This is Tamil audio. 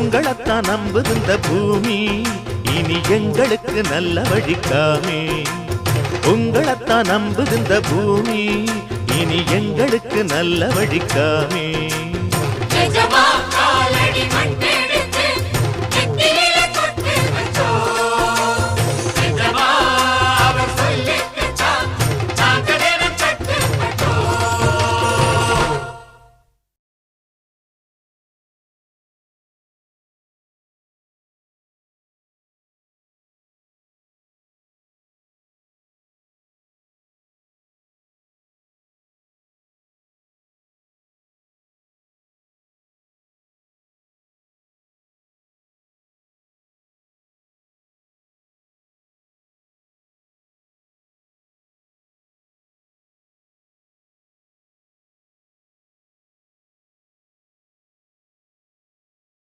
உங்களைத்தான் நம்புது இந்த பூமி, இனி எங்களுக்கு நல்ல வழிக்காமே. உங்களைத்தான் நம்புது இந்த பூமி, இனி எங்களுக்கு நல்ல வழிக்காமே.